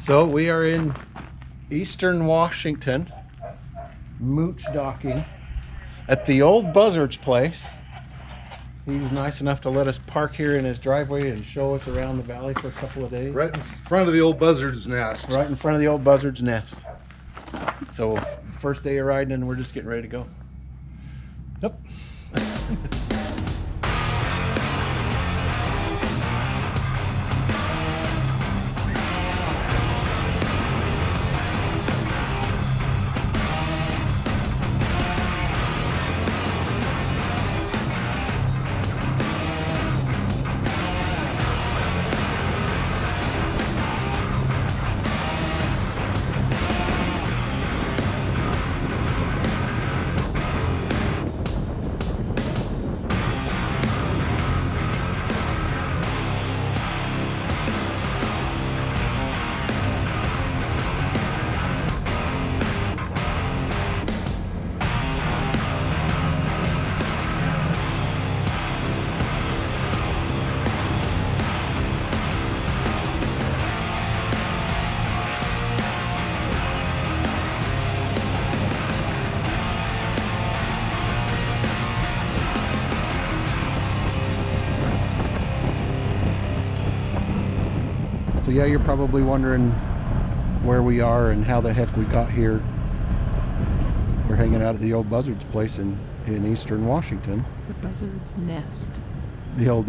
So we are in eastern Washington, mooch docking at the Old Buzzard's place. He was nice enough to let us park here in his driveway and show us around the valley for a couple of days. Right in front of the Old Buzzard's nest. Right in front of the Old Buzzard's nest. So first day of riding and we're just getting ready to go. Yep. So yeah, you're probably wondering where we are and how the heck we got here. We're hanging out at the Old Buzzard's place in eastern Washington. The Buzzard's Nest. The Old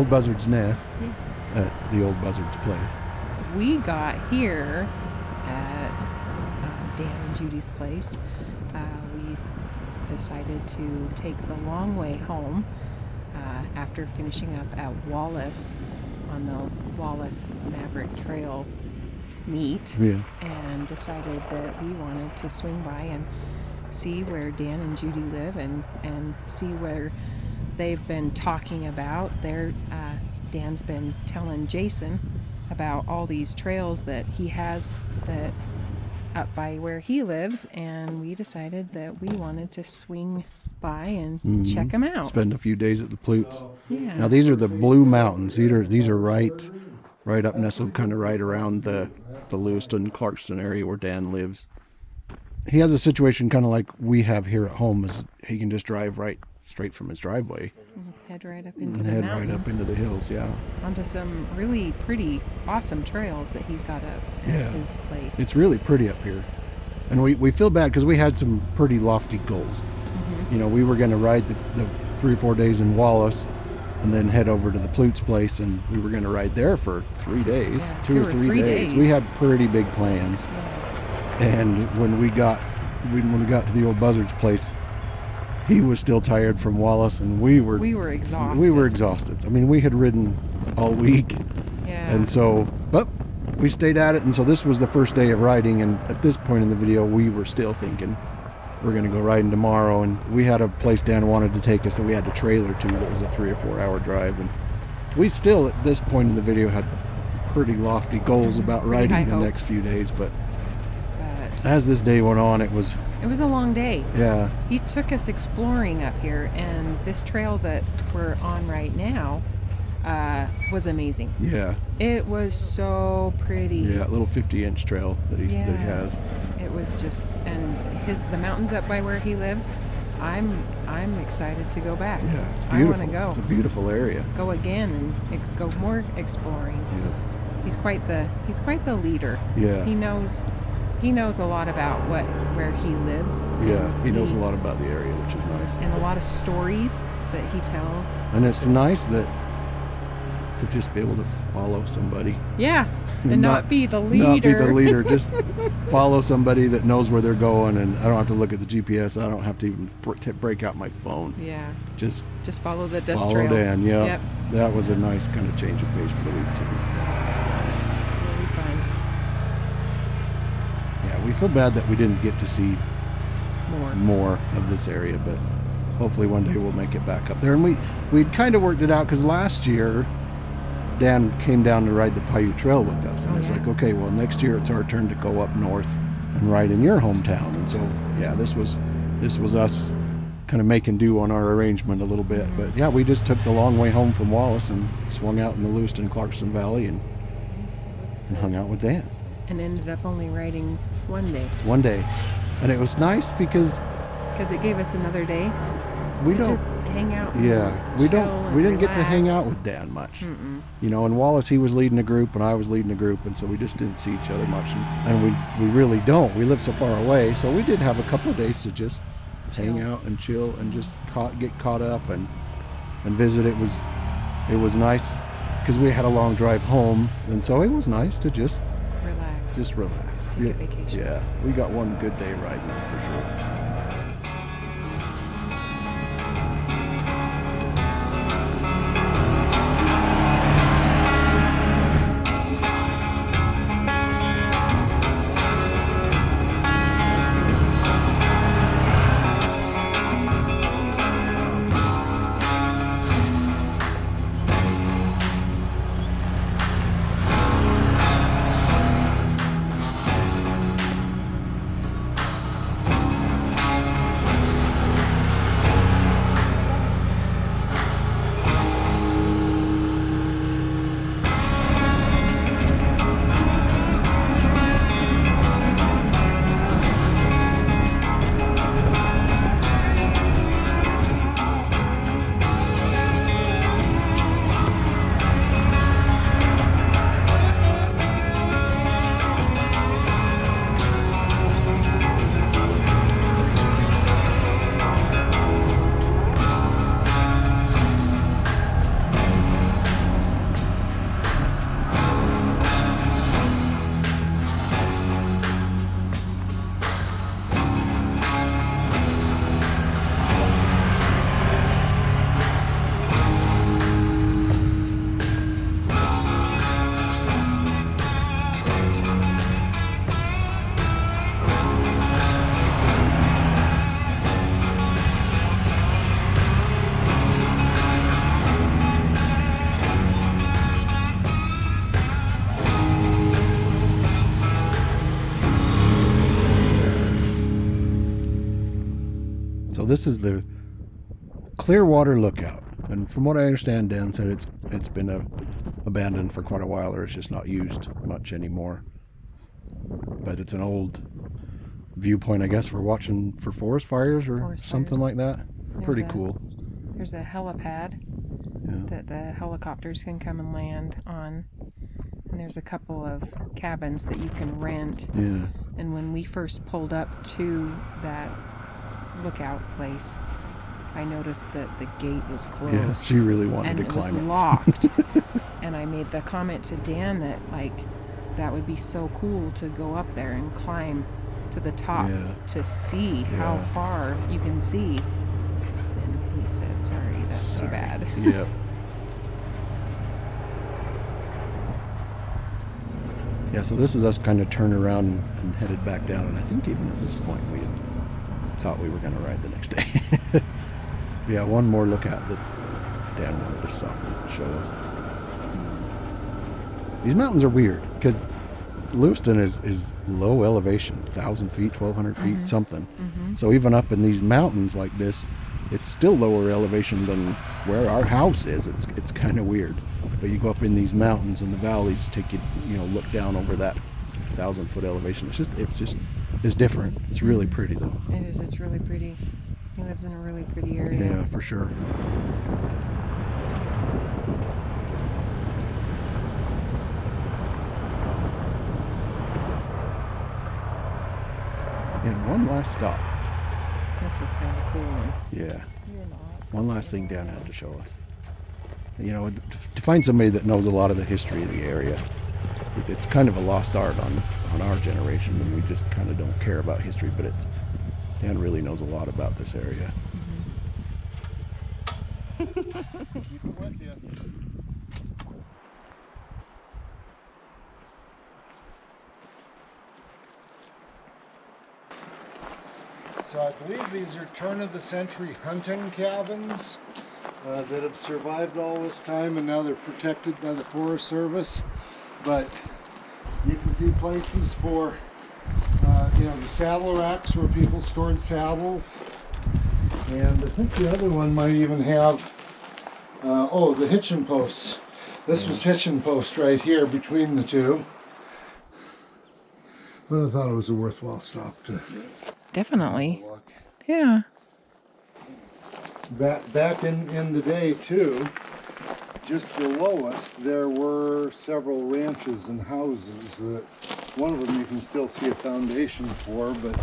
Buzzard's Nest at the Old Buzzard's place. We got here at Dan and Judy's place. We decided to take the long way home after finishing up at Wallace on the Wallace Maverick Trail Meet, and decided that we wanted to swing by and see where Dan and Judy live and see where they've been talking about. Dan's been telling Jason about all these trails that he has that up by where he lives, and we decided that we wanted to swing by and check them out. Spend a few days at the Plutes. Yeah. Now these are the Blue Mountains. These are right up nestled, kind of right around the Lewiston, Clarkston area where Dan lives. He has a situation kind of like we have here at home, is he can just drive right straight from his driveway. Head right up into the mountains. Right up into the hills, yeah. Onto some really pretty, awesome trails that he's got up at his place. It's really pretty up here. And we feel bad because we had some pretty lofty goals. You know, we were going to ride the 3 or 4 days in Wallace and then head over to the Plutes place, and we were going to ride there for 3 days, Yeah, two or three days. We had pretty big plans. Yeah. And when we got to the Old Buzzard's place, he was still tired from Wallace, and we were exhausted. We were exhausted. I mean, we had ridden all week. Yeah. And so, but we stayed at it, and so this was the first day of riding, and at this point in the video, we were still thinking, we're going to go riding tomorrow. And we had a place Dan wanted to take us, and we had a trailer too that was a 3 or 4 hour drive. And we still, at this point in the video, had pretty lofty goals about riding the next few days. But as this day went on, it was a long day. Yeah. He took us exploring up here, and this trail that we're on right now was amazing. Yeah. It was so pretty. Yeah, a little 50-inch trail that he has. It was just, and the mountains up by where he lives, I'm excited to go back. Yeah, it's beautiful. I want to go. It's a beautiful area. Go again and go more exploring. Yeah. He's quite the leader. Yeah. He knows a lot about where he lives. Yeah, he knows a lot about the area, which is nice. And a lot of stories that he tells. And it's nice to just be able to follow somebody. Yeah, and not be the leader. Not be the leader, just follow somebody that knows where they're going, and I don't have to look at the GPS. I don't have to even break out my phone. Yeah. Just follow the dust trail. Follow Dan, yeah. Yep. That was a nice kind of change of pace for the week, too. It's really fun. Yeah, we feel bad that we didn't get to see more of this area, but hopefully one day we'll make it back up there. And we'd kind of worked it out because last year Dan came down to ride the Paiute Trail with us, and it's like, okay, well, next year it's our turn to go up north and ride in your hometown. And so, yeah, this was us kind of making do on our arrangement a little bit. But yeah, we just took the long way home from Wallace and swung out in the Lewiston Clarkston Valley and hung out with Dan. And ended up only riding one day. One day. And it was nice because it gave us another day we to don't just hang out. Yeah, we didn't get to hang relax. out with Dan much. You know, and Wallace, he was leading a group and I was leading a group, and so we just didn't see each other much, and we really don't. We live so far away, so we did have a couple of days to just hang out and chill and just get caught up and visit. It was nice because we had a long drive home, and so it was nice to just relax. Take a vacation. Yeah, we got one good day riding it for sure. So this is the Clearwater Lookout, and from what I understand, Dan said it's been abandoned for quite a while, or it's just not used much anymore. But it's an old viewpoint, I guess, for watching for forest fires or something like that. Pretty cool. There's a helipad that the helicopters can come and land on. And there's a couple of cabins that you can rent. Yeah. And when we first pulled up to that lookout place, I noticed that the gate was closed. Yeah, she really wanted to climb it. And it was locked. And I made the comment to Dan that, like, that would be so cool to go up there and climb to the top to see how far you can see. And he said, sorry, that's too bad. Yep. Yeah, so this is us kind of turned around and headed back down, and I think even at this point we had thought we were going to ride the next day. But yeah, one more lookout that Dan wanted to stop and show us. These mountains are weird because Lewiston is low elevation, 1,000 feet, 1,200 feet, something. So even up in these mountains like this, it's still lower elevation than where our house is. It's kind of weird. But you go up in these mountains and the valleys take you, look down over that 1,000-foot elevation. It's different. It's really pretty though. It is. It's really pretty. He lives in a really pretty area. Yeah, for sure. And one last stop. This was kind of a cool one. Yeah. One last thing Dan had to show us. To find somebody that knows a lot of the history of the area, it's kind of a lost art on our generation, and we just kind of don't care about history, but Dan really knows a lot about this area. Keep it with you. So I believe these are turn-of-the-century hunting cabins that have survived all this time, and now they're protected by the Forest Service. But you can see places for, the saddle racks where people stored saddles. And I think the other one might even have, the hitching posts. This was hitching post right here between the two. But I thought it was a worthwhile stop to Definitely. look. Yeah. Back in the day too, just below us, there were several ranches and houses that one of them you can still see a foundation for, but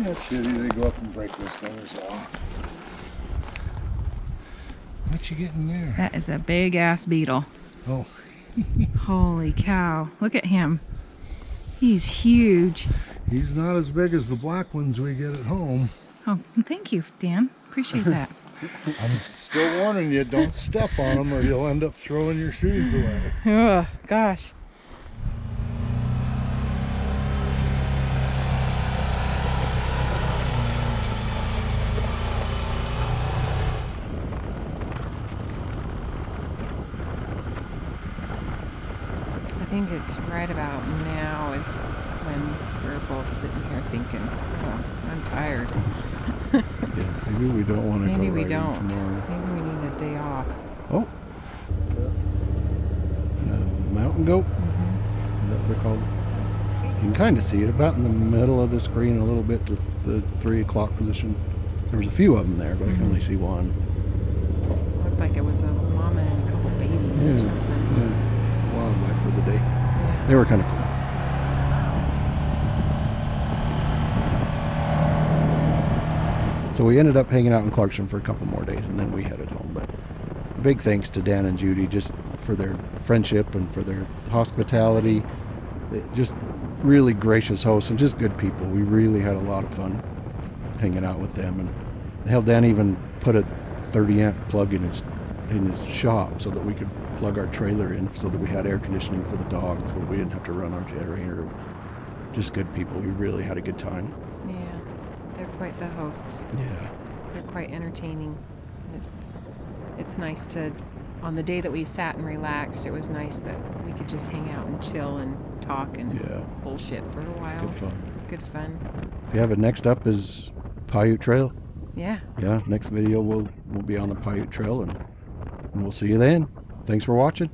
that's shitty. They go up and break those things off. What you getting there? That is a big ass beetle. Oh, Holy cow. Look at him. He's huge. he's not as big as the black ones we get at home. Oh, thank you, Dan. Appreciate that. I'm still warning you, don't step on them or you'll end up throwing your shoes away. Oh, gosh. I think it's right about now is when we're both sitting here thinking, oh, I'm tired. Yeah, maybe we don't want to go Maybe we riding don't. tomorrow. Maybe we need a day off. Oh, mountain goat. Mm-hmm. Is that what they're called? You can kind of see it about in the middle of the screen, a little bit to the 3 o'clock position. There was a few of them there, but I can only see one. Looked like it was a llama and a couple babies or something. Yeah, wildlife for the day. Yeah. They were kind of cool. So we ended up hanging out in Clarkston for a couple more days, and then we headed home. But big thanks to Dan and Judy just for their friendship and for their hospitality. Just really gracious hosts and just good people. We really had a lot of fun hanging out with them. And hell, Dan even put a 30 amp plug in his shop so that we could plug our trailer in so that we had air conditioning for the dogs so that we didn't have to run our generator. Just good people. We really had a good time. Yeah. They're quite the hosts. Yeah. They're quite entertaining. It's nice to, on the day that we sat and relaxed, it was nice that we could just hang out and chill and talk and bullshit for a while. It's good fun. Good fun. Yeah, but next up is Paiute Trail. Yeah. Yeah, next video we'll be on the Paiute Trail and we'll see you then. Thanks for watching.